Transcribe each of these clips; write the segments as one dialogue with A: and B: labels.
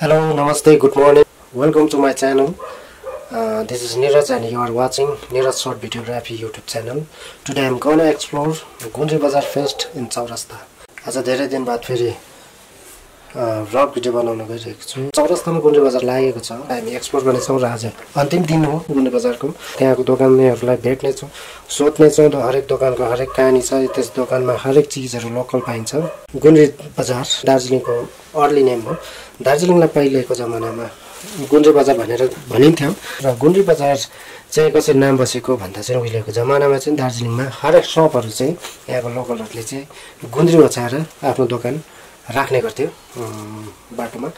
A: Hello, namaste, good morning. Welcome to my channel. This is Niraj and you are watching Niraj Short Videography YouTube channel. Today I'm going to explore Gundri Bazar Fest in Chaurasta. आज धेरै दिन बाद फेरि vlog video बनाउन गइरहेको छु। चौरस्तामा गुन्द्री बजार लागेको छ। हामी एक्सप्लोर गर्ने छौं र आज अन्तिम दिन हो गुन्द्री बजारको। त्यहाँको दोकानेहरुलाई भेट्ने छौं, सोध्ने छौं र हरेक दोकानको हरेक कहानी छ। त्यस दोकानमा हरेक चीजहरु लोकल पाइन्छ। गुन्द्री बजार दार्जिलिङको अर्ली नेम हो। दार्जिलिङलाई पहिलेको जमानामा गुन्द्री बजार भनेर भनिन्थ्यो र गुन्द्री बजार चाहिँ कसरी नाम बसेको भन्दा चाहिँ उहिलेको जमानामा चाहिँ दार्जिलिङमा हरेक शपहरु चाहिँ यहाँको लोकलहरुले चाहिँ गुन्द्री बचाएर आफ्नो दोकान राख्ने गर्थ्यो बाटोमा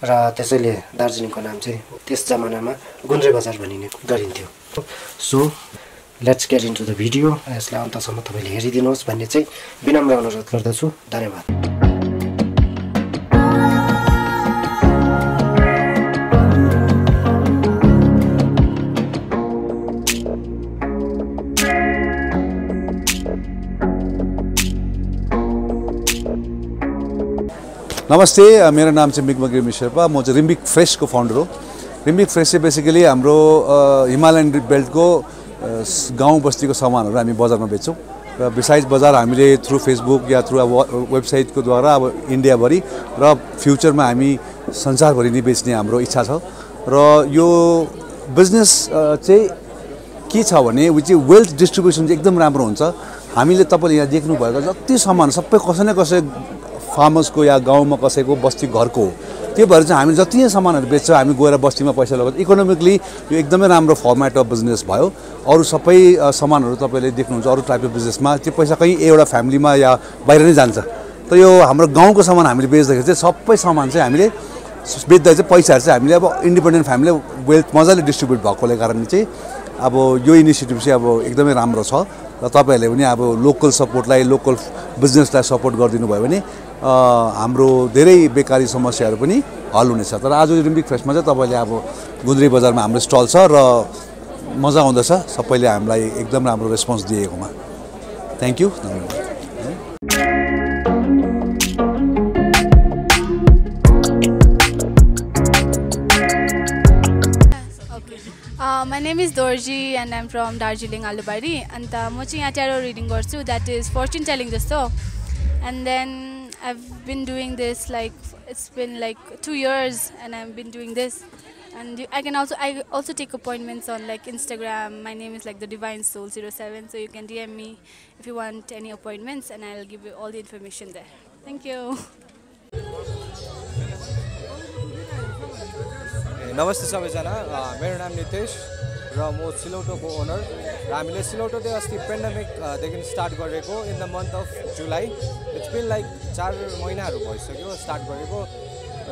A: र त्यसैले दार्जिलिङको नाम चाहिँ त्यस जमानामा गुन्द्री बजार भनिने गरिन्थ्यो। So let's get into the video. यसलाई अन्तसम्म तपाईले हेरिदिनुहोस् भन्ने चाहिँ विनम्र अनुरोध गर्दछु। धन्यवाद।
B: नमस्ते, मेरो नाम चाहिँ मिगमगिरी शेर्पा। म चाहिँ रिम्बिक फ्रेश को फाउन्डर हो। रिम्बिक फ्रेश चाहिँ बेसिकली हाम्रो हिमालयन बेल्टको गाउँ बस्तीको सामानहरु हामी बजारमा बेच्छौं र बिसाइड्स बजार हामीले थ्रु फेसबुक या थ्रु वेबसाइटको द्वारा अब इन्डिया भरि र फ्युचरमा हामी संसारभरि नै बेच्ने हाम्रो इच्छा छ र यो बिजनेस चाहिँ के छ भने वेल्थ डिस्ट्रिब्युसन चाहिँ एकदम राम्रो हुन्छ। हामीले तपाईले यहाँ देख्नु भएको जति सामान सबै कसै न कसै फार्मर्स को या गाउँमा कसैको बस्ती घरको हो। त्यो भएर चाहिँ हामी जति सामानहरु बेच्छ हामी गएर बस्तीमा पैसा लगाउँछ। इकोनोमिकली यो एकदमै राम्रो फर्मेट अफ बिजनेस भयो। अरु सबै सामानहरु तपाईले देख्नुहुन्छ अरु टाइप अफ बिजनेसमा त्यो पैसा कहीं एउटा फ्यामिलीमा या बाहिर नै जान्छ। त यो हाम्रो गाउँको सामान हामीले बेच्दाखेरि चाहिँ सबै सामान चाहिँ हामीले बेच्दा चाहिँ पैसाहरु चाहिँ हामीले अब इन्डिपेन्डेन्ट फ्यामिली वेल्थ मजाले डिस्ट्रिब्युट भएकोले कारण चाहिँ अब यो इनिसिएटिभ चाहिँ अब एकदमै राम्रो छ र तपाईहरुले पनि अब लोकल सपोर्टलाई लोकल बिजनेसलाई सपोर्ट गरिदिनु भयो भने हाम्रो धेरै बेकारी समस्याहरु पनि हल हुनेछ। तर आज रिम्बिक फेस्टमा चाहिँ तपाईले अब गुन्द्री बजारमा हाम्रो स्टल छ र मजा आउँदैछ। सबैले हामीलाई एकदम राम्रो रेस्पोन्स दिएकोमा thank you.
C: My name is Dorji and I'm from Darjeeling, Alubari. And म चाहिँ यहाँ tarot reading गर्छु, that is fortune telling जस्तो. And then I've been doing this like it's been like 2 years and I've been doing this. And I also take appointments on like Instagram. My name is like the Divine Soul 07, so you can DM me if you want any appointments and I'll give you all the information there. Thank you.
D: नमस्ते सबैजना, मेरो नाम नितेश र म सिलौटोको owner र हामीले सिलौटो चाहिँ अस्ति पेन्डेमिक देखि स्टार्ट गरेको in the month of July. It's been like 4 महिनाहरु भइसक्यो स्टार्ट गरेको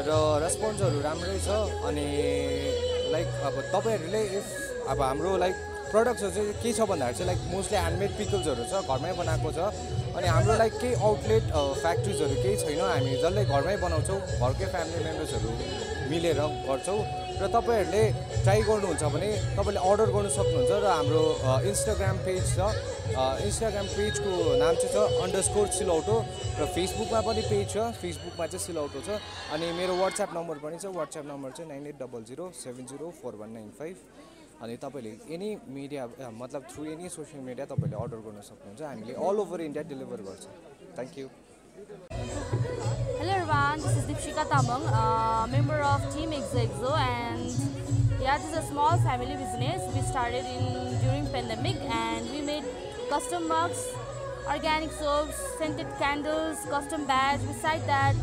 D: र रेस्पोन्सहरु राम्रै छ। अनि लाइक अब तपाईहरुले इफ अब हाम्रो लाइक प्रोडक्ट्सहरु चाहिँ के छ भन्दाखेरि चाहिँ लाइक मोस्टली ह्यान्डमेड पिकल्सहरु छ, घरमै बनाएको छ। अनि हाम्रो लाइक केही आउटलेट फ्याक्ट्रिजहरु केही छैन, हामी जसले घरमै बनाउँछौं, घरकै फ्यामिली मेम्बर्सहरु मिलेर गर्छौं। र तपाईहरुले ट्राई गर्नुहुन्छ भने तपाईले अर्डर गर्न सक्नुहुन्छ र हाम्रो इन्स्टाग्राम पेज छ। इन्स्टाग्राम पेजको नाम चाहिँ छ _सिलौटो र फेसबुकमा पनि पेज छ, फेसबुकमा चाहिँ सिलौटो छ। अनि मेरो WhatsApp नम्बर पनि छ, WhatsApp नम्बर चाहिँ 9800704195। अनि तपाईले एनी मिडिया मतलब थ्रु एनी सोशल मिडिया तपाईले अर्डर गर्न सक्नुहुन्छ। हामीले अल ओभर इन्डिया डेलिभर गर्छ। Thank you.
E: Hello everyone, this is Deepshika Tamang, member of Team Exo, and yeah, this is a small family business. We started during pandemic and we made custom mugs, organic soaps, scented candles, custom badge. Besides that,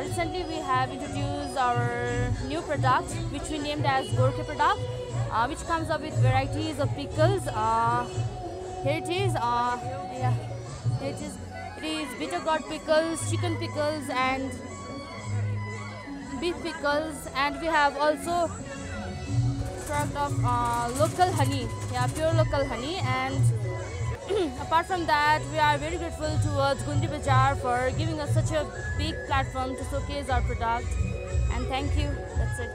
E: recently we have introduced our new product which we named as Gorkhe product, which comes up with varieties of pickles. Here it is. It is bitter gourd pickles, chicken pickles and beef pickles, and we have also product of local honey, pure local honey. And apart from that, we are very grateful towards Gundri Bazar for giving us such a big platform to showcase our product, and thank you. That's it.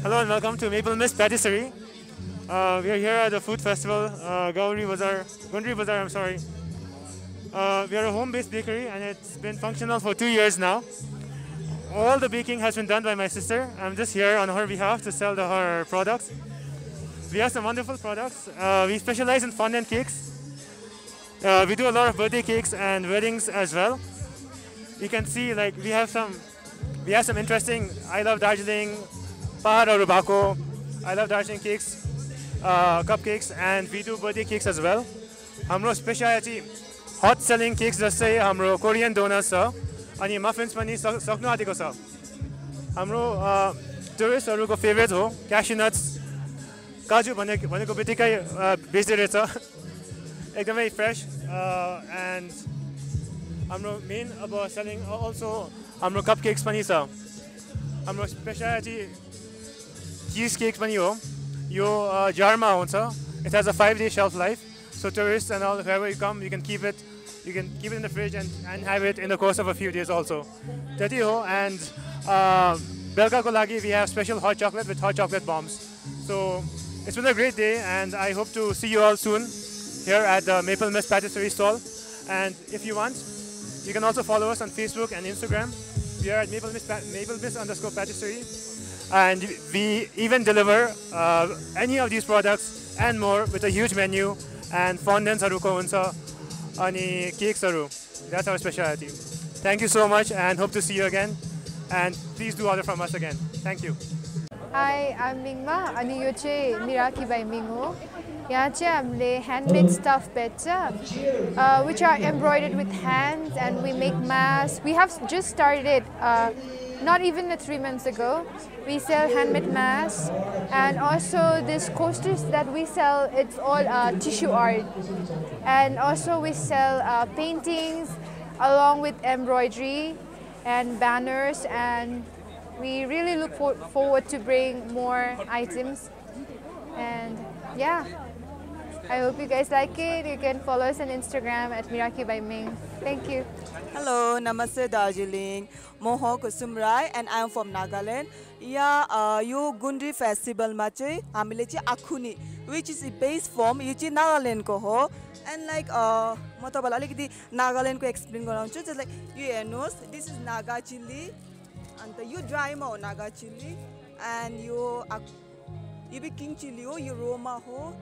F: Hello and welcome to Maple Mist Patisserie. We are here at the food festival, Gundry Bazaar, I'm sorry. We are a home-based bakery and it's been functional for 2 years now. All the baking has been done by my sister. I'm just here on her behalf to sell her products. We have some wonderful products. We specialize in fondant cakes. We do a lot of birthday cakes and weddings as well. You can see like we have some interesting I Love Darjeeling, Pahad Aur Bako, I Love Darjeeling cakes, cupcakes, and we do birthday cakes as well. Hamro specialty hot selling cakes जस्तै हाम्रो Korean donuts छ अनि muffins पनि सक्नु आँटेको छ. हाम्रो टुरिस्टहरुको favourite हो cashew nuts, काजु भनेको बित्तिकै बेच्दै रहेछ एकदमै fresh and हाम्रो main अब selling also हाम्रो cupcakes पनि छ. हाम्रो specialty cheese cakes पनि हो. यो जारमा हुन्छ. It has a 5-day shelf life. So tourists and all, wherever you come, you can keep it in the fridge and have it in the course of a few days also. Tati ho, and Belka ko lagi we have special hot chocolate with hot chocolate bombs. So it's been a great day, and I hope to see you all soon here at the Maple Mist Patisserie stall. And if you want, you can also follow us on Facebook and Instagram. We are at Maple Mist_Patisserie, and we even deliver any of these products and more with a huge menu. And fondants and cakes. That's our specialty. Thank you so much and hope to see you again. And please do order from us again. Thank you.
G: Hi, I'm Mingma. And you are Miraki by Mingo. Here handmade stuff which are embroidered with hands, and we make masks. We have just started not even 3 months ago. We sell handmade masks, and also these coasters that we sell, it's all tissue art. And also we sell paintings along with embroidery and banners, and we really look forward to bring more items. And yeah, I hope you guys like it. You can follow us on Instagram at Miraki by Ming. Thank you.
H: Hello, Namaste Darjeeling. Moho Kusum Rai, and I am from Nagaland. Yeah, yo Gundry Festival ma chai हामीले चाहिँ आखुनी, which is based from यो चाहिँ Nagaland को हो. And like म तपाईलाई अलिकति Nagaland को explain गराउँछु. Just like you हेर्नुस्, this is Naga chili, and यो dry मा हो Naga chili, and यो be king chili हो, यो raw मा हो.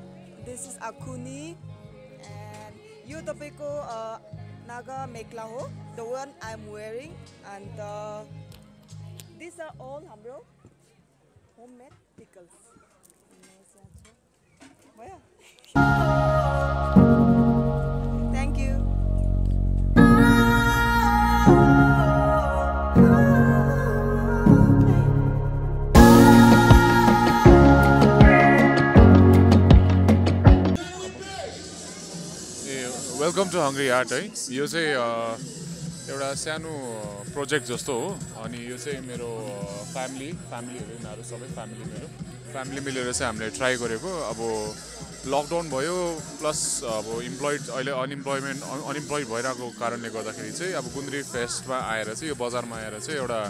H: This is akhuni, and यो तपाईको Naga mekla ho, the one I'm wearing, and these are all हाम्रो homemade pickles. Thank you.
I: Welcome to Hungry Art. यो चाहिँ एउटा सानो प्रोजेक्ट जस्तो हो, अनि यो चाहिँ मेरो फ्यामिलीहरु यिनीहरु सबै फ्यामिली मिलेर चाहिँ हामीले ट्राई गरेको. अब लकडाउन भयो प्लस अब अहिले अनइम्प्लोइड भइरहेको कारणले गर्दाखेरि चाहिँ अब गुन्द्री फेस्टमा आएर चाहिँ यो बजारमा आएर चाहिँ एउटा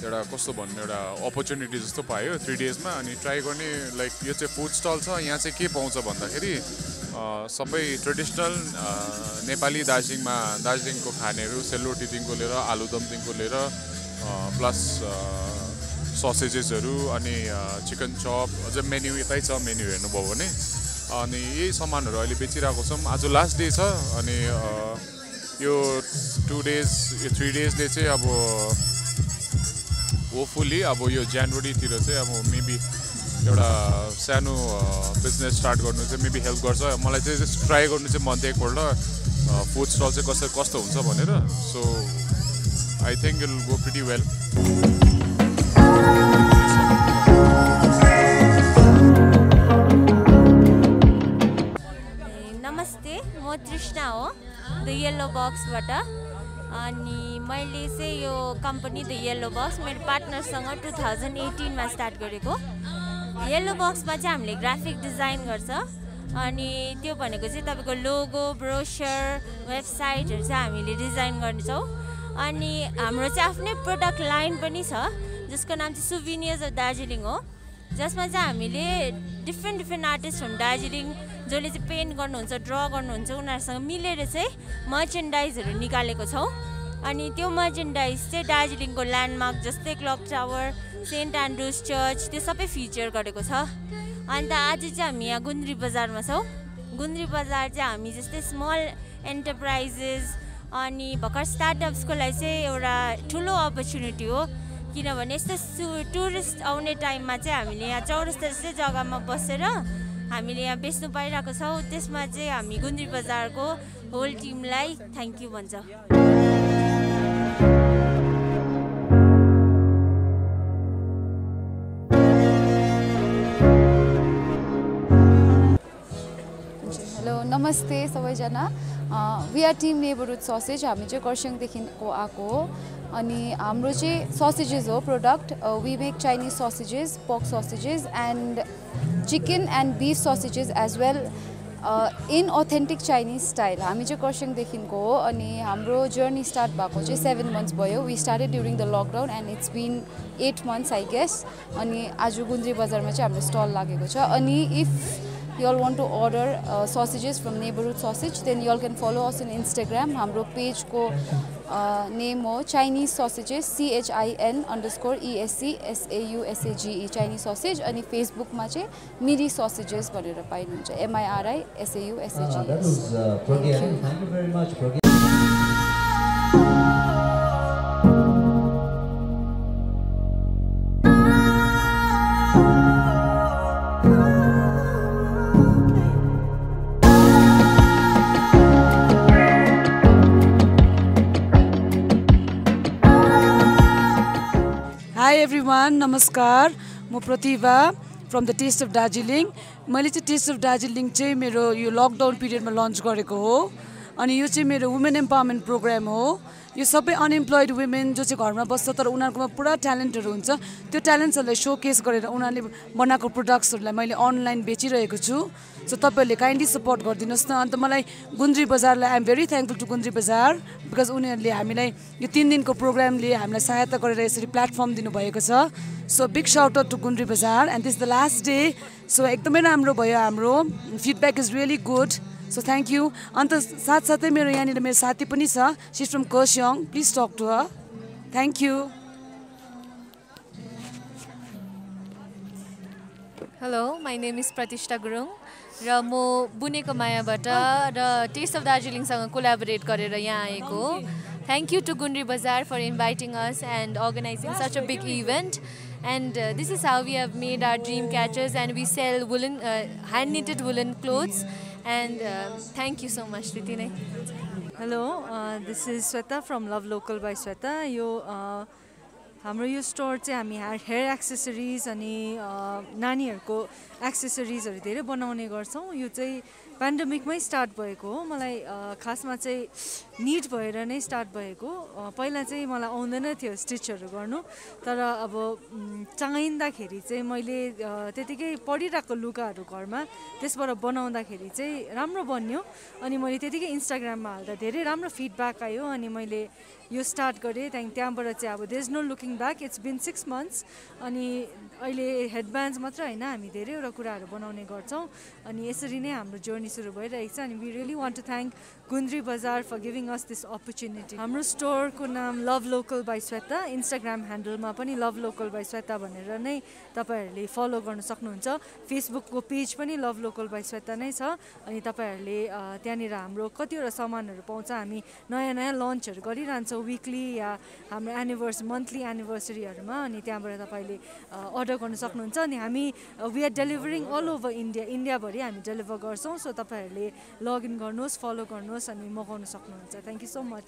I: कस्तो भन्नु एउटा अपर्च्युनिटी जस्तो पायो 3 डेजमा. अनि ट्राई गर्ने लाइक यो चाहिँ फुड स्टल छ. यहाँ चाहिँ के पाउँछ भन्दाखेरि सबै ट्रेडिसनल नेपाली दार्जिलिङको खानेहरू, सेलरोटीदेखिको लिएर आलुदमदेखिको लिएर प्लस ससेजेसहरू अनि चिकन चप, अझ मेन्यु यतै छ, मेन्यु हेर्नुभयो भने. अनि यही सामानहरू अहिले बेचिरहेको छौँ. आज लास्ट डे छ, अनि यो 2 डेज यो 3 डेजले चाहिँ अब होपफुली अब यो जनवरीतिर चाहिँ अब मेबी एउटा सानो बिजनेस स्टार्ट गर्नु चाहिँ मेबी हेल्प गर्छ. मलाई चाहिँ जस्ट ट्राई गर्नु चाहिँ मन थियो एकपल्ट फुड स्टल चाहिँ कस्तो हुन्छ भनेर. So I think it will go pretty well.
J: नमस्ते, म तृष्णा हो द येलो बक्सबाट. अनि मैले चाहिँ यो कम्पनी द येलो बक्स मेरो पार्टनरसँग 2018 मा स्टार्ट गरेको. येलो बक्समा चाहिँ हामीले ग्राफिक डिजाइन गर्छ, अनि त्यो भनेको चाहिँ तपाईको लोगो, ब्रोशर, वेबसाइटहरु चाहिँ हामीले डिजाइन गर्छौं. अनि हाम्रो चाहिँ आफ्नै प्रोडक्ट लाइन पनि छ जसको नाम चाहिँ सुभिनियर्स अफ दार्जिलिङ हो. जसमा चाहिँ हामीले डिफ्रेन्ट आर्टिस्ट फ्रम दार्जिलिङ जसले चाहिँ पेन्ट गर्नुहुन्छ ड्र गर्नुहुन्छ उनीहरूसँग मिलेर चाहिँ मर्चेन्डाइजहरू निकालेको छौँ अनि त्यो मर्चेन्डाइज चाहिँ दार्जिलिङको ल्यान्डमार्क जस्तै clock tower Saint Andrews church त्यो सबै फिचर गरेको छ अन्त आज चाहिँ हामी यहाँ गुन्द्री बजारमा छौँ गुन्द्री बजार चाहिँ हामी जस्तै स्मल एन्टरप्राइजेस अनि भर्खर स्टार्टअप्सको लागि चाहिँ एउटा ठुलो अपर्च्युनिटी हो किनभने यस्तो टुरिस्ट आउने टाइममा चाहिँ हामीले यहाँ चौरस्ता जस्तै जग्गामा बसेर हामीले यहाँ बेच्नु पाइरहेको छौँ त्यसमा चाहिँ हामी गुन्द्री बजारको होल टिमलाई थ्याङ्क यू भन्छ
K: नमस्ते सबैजना we are team Neighbourhood Sausage हामी चाहिँ खरसाङदेखिको आएको हो अनि हाम्रो चाहिँ ससेजेस हो product we make Chinese sausages pork sausages and chicken and beef sausages as well in authentic Chinese style हामी चाहिँ खरसाङदेखिको हो अनि हाम्रो जर्नी स्टार्ट भएको चाहिँ 7 months भयो we started during the lockdown and it's been 8 months I guess अनि आज गुन्द्री बजारमा चाहिँ हाम्रो स्टल लागेको छ अनि if you all want to order sausages from Neighborhood Sausage, then you all can follow us on Instagram. Hamro page ko name ho Chinese Sausages CHIN_ESCSAUSAGE Chinese Sausage ani Facebook ma chai Miri Sausages bhanera painuncha MIRISAUSAGE.
L: Thank you very much.
M: Hi everyone, नमस्कार म प्रतिभा from the Taste of Darjeeling मैले चाहिँ Taste of Darjeeling चाहिँ मेरो यो lockdown पिरियडमा lunch गरेको हो अनि यो चाहिँ मेरो वुमेन एम्पावरमेन्ट प्रोग्राम हो यो सबै अनएम्प्लोइड वुमेन जो चाहिँ घरमा बस्छ तर उनीहरुकोमा पुरा ट्यालेन्टहरु हुन्छ त्यो ट्यालेन्ट्सहरुलाई शोकेस गरेर उनीहरुले बनाएको प्रोडक्ट्सहरुलाई मैले अनलाइन बेचिरहेको छु सो तपाईहरुले काइन्डली सपोर्ट गरिदिनुस् न अन्त मलाई गुन्द्री बजारलाई I am very thankful to Gundri Bazar because उनीहरुले हामीलाई यो 3 दिनको प्रोग्रामले हामीलाई सहायता गरेर यसरी प्लेटफर्म दिनुभएको छ so big shout out to Gundri Bazar and this the last day so एकदमै राम्रो भयो हाम्रो feedback is really good so thank you अन्त साथसाथै मेरो यहाँनिर मेरो साथी पनि छ she is from Kurseong please talk to her thank you
N: hello my name is Pratishtha Gurung र म बुनेको मायाबाट र टेस्ट अफ दार्जिलिङसँग कोलाबोरेट गरेर यहाँ आएको हो thank you to Gundri Bazar for inviting us and organizing such a big event and this is how we have made our dream catchers and we sell woolen hand knitted woolen clothes and thank you so much Ritinai.
O: Hello, this is Sweta from Love Local by Sweta. यो हाम्रो यो store चाहिँ हामी hair accessories अनि नानीहरुको एक्सेसरिजहरु धेरै बनाउने गर्छौं यो चाहिँ पेन्डेमिकमै स्टार्ट भएको हो मलाई खासमा चाहिँ नीड भएर नै स्टार्ट भएको पहिला चाहिँ मलाई आउँदैन थियो स्टिचहरु गर्नु तर अब चाँगाइँदाखेरि चाहिँ मैले त्यतिकै पडिरहेको लुगाहरु घरमा त्यसबाट बनाउँदाखेरि चाहिँ राम्रो बन्यो अनि मैले त्यतिकै इन्स्टाग्राममा हाल्दा धेरै राम्रो फिडब्याक आयो अनि मैले यो स्टार्ट गरेँ त्यहाँबाट चाहिँ अब there is no looking back it's been 6 months अनि अहिले हेडब्यान्ड्स मात्र हैन हामी धेरैवटा कुराहरु बनाउने गर्छौं अनि यसरी नै हाम्रो जर्नी सुरु भइरहेको छ अनि we really want to thank Gundri Bazar for giving us this opportunity हाम्रो स्टोरको नाम love local by Shweta Instagram ह्यान्डलमा पनि लभ लोकल बाइ श्वेता भनेर नै तपाईहरुले फलो गर्न सक्नुहुन्छ फेसबुकको पेज पनि लभ लोकल बाइ श्वेता नै छ अनि तपाईहरुले त्यहाँनिर हाम्रो कतिवटा सामानहरु पाउँछ हामी नयाँ नयाँ लन्चहरु गरिरहन्छौं वीकली या हाम्रो मन्थली एनिभर्सरीहरुमा अनि त्यहाँबाट तपाईले अर्डर गर्न सक्नुहुन्छ अनि हामी we are delivering all over India भरि हामी डेलिभर गर्छौं सो तपाईहरुले लगइन गर्नुहोस् फलो गर्नुहोस् अनि मगाउन सक्नुहुन्छ थ्यांक यू सो मच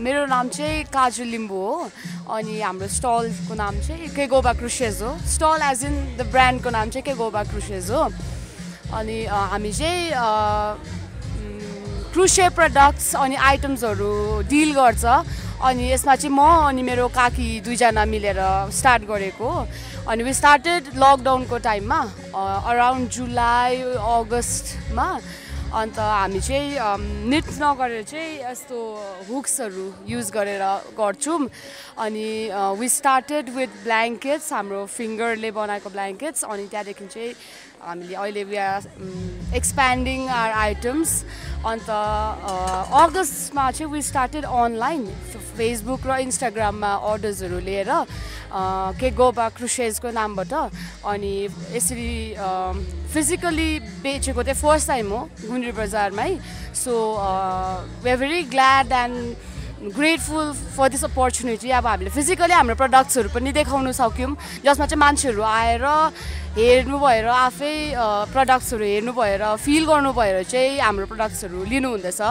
P: मेरो नाम चाहिँ काजु लिम्बू हो अनि हाम्रो स्टलको नाम चाहिँ केगोबा क्रुसेज हो स्टल एज इन द ब्रान्डको नाम चाहिँ केगोबा क्रुसेज हो अनि हामी चाहिँ क्रुसे प्रोडक्ट्स अनि आइटम्सहरु डिल गर्छ अनि यसमा चाहिँ म अनि मेरो काकी दुईजना मिलेर स्टार्ट गरेको अनि वी स्टार्टेड लकडाउनको टाइममा अराउन्ड जुलाई अगस्टमा अन्त हामी चाहिँ निट नगरेर चाहिँ यस्तो हुक्सहरू युज गरेर गर्छौँ अनि वी स्टार्टेड विथ ब्ल्याङ्केट्स हाम्रो फिङ्गरले बनाएको ब्ल्याङ्केट्स अनि त्यहाँदेखि चाहिँ हामीले अहिले we are expanding our items अन्त अगस्टमा चाहिँ वी स्टार्टेड अनलाइन फेसबुक र इन्स्टाग्राममा अर्डर्सहरू लिएर के गोबा क्रुसेजको नामबाट अनि यसरी फिजिकली बेचेको चाहिँ फर्स्ट टाइम हो गुन्द्री बजारमै so we are very glad and grateful for this opportunity अब हामीले फिजिकली हाम्रो प्रडक्ट्सहरू पनि देखाउन सक्यौँ जसमा चाहिँ मान्छेहरू आएर हेर्नु भएर आफै प्रडक्ट्सहरू हेर्नु भएर फिल गर्नु भएर चाहिँ हाम्रो प्रडक्ट्सहरू लिनुहुँदैछ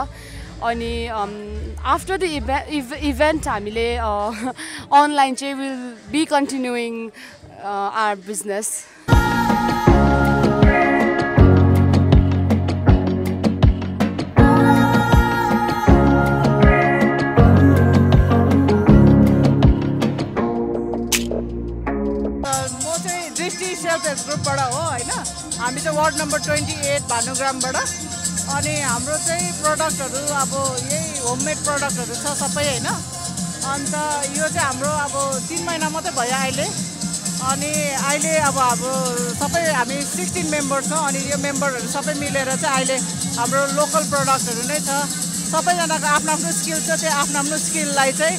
P: अनि आफ्टर द इभेन्ट हामीले अनलाइन चाहिँ will be continuing our business
Q: self help ग्रुपबाट हो होइन हामी चाहिँ वार्ड नम्बर 28 भानुग्रामबाट अनि हाम्रो चाहिँ प्रडक्टहरू अब यही होममेड प्रडक्टहरू छ सबै होइन अन्त यो चाहिँ हाम्रो अब 3 महिना मात्रै भयो अहिले अनि अहिले अब हाम्रो सबै हामी 16 मेम्बर छौँ अनि यो मेम्बरहरू सबै मिलेर चाहिँ अहिले हाम्रो लोकल प्रडक्टहरू नै छ सबैजनाको आफ्नो आफ्नो स्किल छ त्यो आफ्नो आफ्नो स्किललाई चाहिँ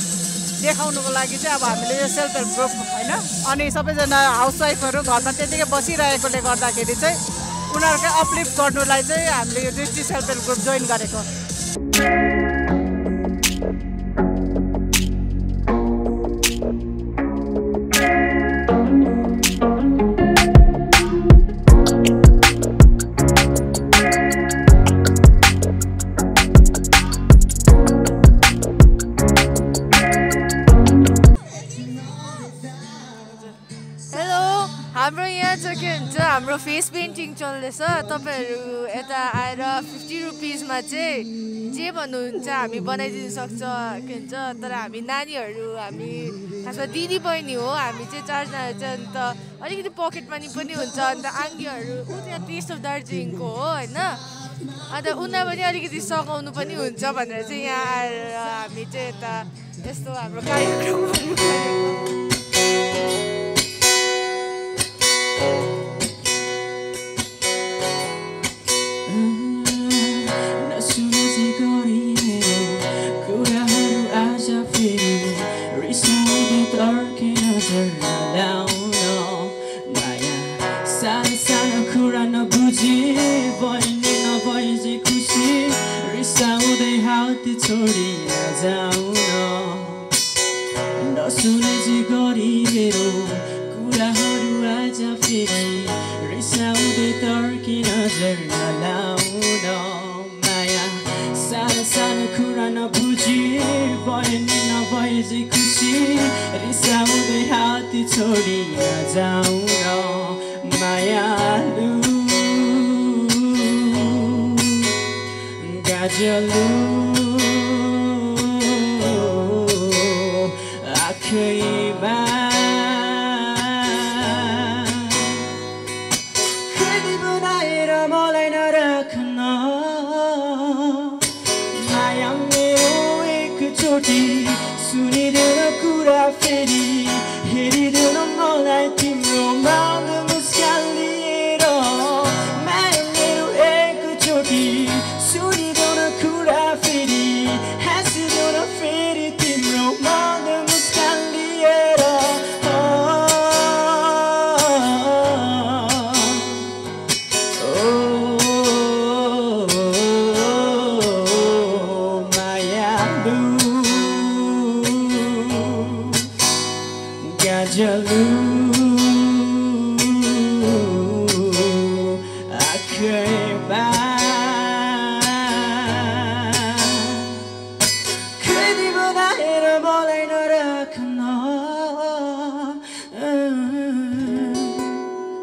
Q: देखाउनुको लागि चाहिँ अब हामीले यो सेल्फ हेल्प ग्रुप होइन अनि सबैजना हाउसवाइफहरू घरमा त्यतिकै बसिरहेकोले गर्दाखेरि चाहिँ उनीहरूकै अपलिफ्ट गर्नुलाई चाहिँ हामीले यो दृष्टि सेल्फ हेल्प ग्रुप जोइन गरेको
R: हाम्रो यहाँ चाहिँ के भन्छ हाम्रो फेस पेन्टिङ चल्दैछ तपाईँहरू यता आएर 50 रुपिसमा चाहिँ जे भन्नुहुन्छ हामी बनाइदिनु सक्छ के भन्छ तर हामी नानीहरू हामी खासमा दिदी बहिनी हो हामी चाहिँ 4 जना चाहिँ अन्त अलिकति पकेट मनी पनि हुन्छ अन्त आङ्गीहरू ऊ त्यहाँ टेस्ट अफ दार्जिलिङको हो होइन अन्त उनीहरू पनि अलिकति सघाउनु पनि हुन्छ भनेर चाहिँ यहाँ आएर हामी चाहिँ यता यस्तो हाम्रो कार्यक्रम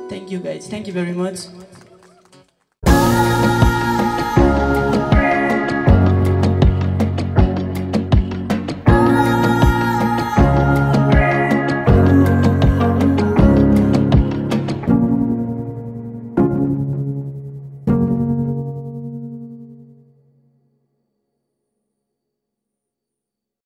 S: Thank you guys. Thank you very much.